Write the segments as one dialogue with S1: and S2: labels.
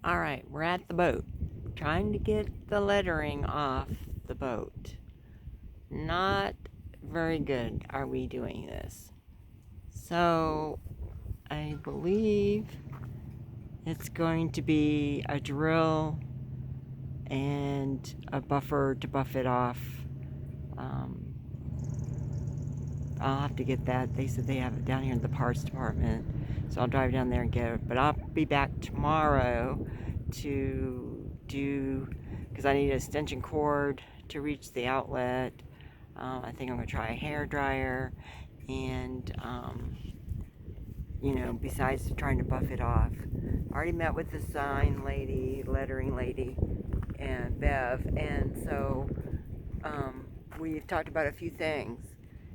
S1: Alright, we're at the boat. Trying to get the lettering off the boat. Not very good are we doing this. So, I believe it's going to be a drill and a buffer to buff it off. I'll have to get that. They said they have it down here in the parts department. So I'll drive down there and get it. But I'll be back tomorrow to do, because I need an extension cord to reach the outlet. I think I'm going to try a hair dryer. And, besides trying to buff it off. I already met with the sign lady, lettering lady, and Bev. And so we've talked about a few things.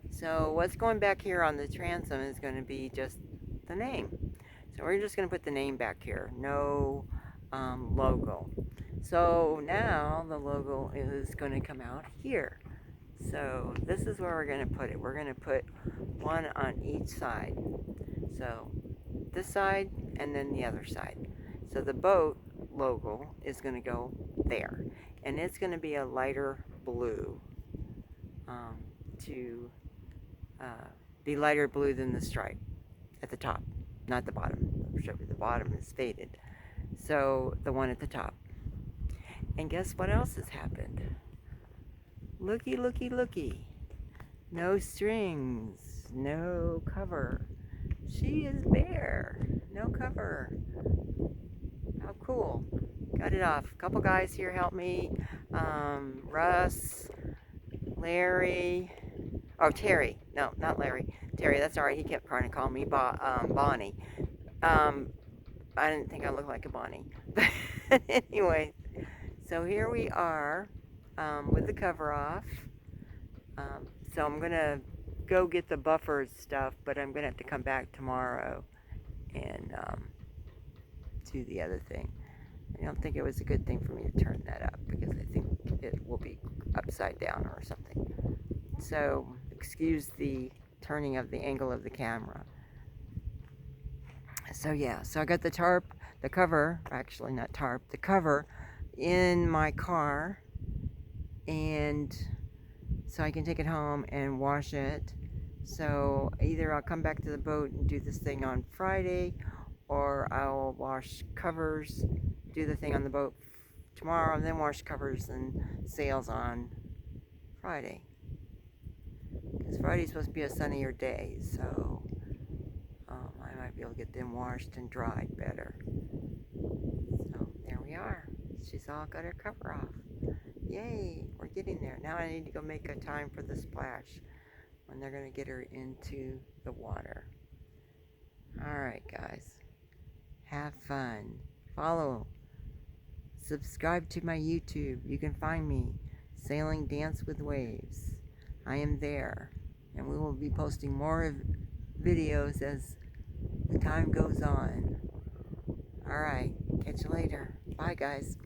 S1: So what's going back here on the transom is going to be just the name. So we're just going to put the name back here. No logo. So now the logo is going to come out here. So this is where we're going to put it. We're going to put one on each side. So this side and then the other side. So the boat logo is going to go there. And it's going to be a lighter blue to be lighter blue than the stripe at the top, not the bottom. The bottom is faded. So the one at the top. And guess what else has happened? Looky, looky, looky. No strings, no cover. She is bare, no cover. How cool. Got it off. A couple guys here helped me. Russ, Larry, Terry. No, not Larry. Terry, that's all right. He kept trying to call me Bonnie. I didn't think I looked like a Bonnie. But anyway, so here we are with the cover off. So I'm going to go get the buffer stuff, but I'm going to have to come back tomorrow and do the other thing. I don't think it was a good thing for me to turn that up because I think it will be upside down or something. So excuse the turning of the angle of the camera. So yeah, so I got the tarp, the cover, actually not tarp, the cover in my car, and so I can take it home and wash it. So either I'll come back to the boat and do this thing on Friday, or I'll wash covers, do the thing on the boat tomorrow, and then wash covers and sails on Friday. Because Friday's supposed to be a sunnier day, so I might be able to get them washed and dried better. So there we are. She's all got her cover off. Yay, we're getting there. Now I need to go make a time for the splash when they're going to get her into the water. Alright guys, have fun. Follow, subscribe to my YouTube. You can find me, Sailing Dance with Waves. I am there, and we will be posting more videos as the time goes on. Alright, catch you later. Bye guys.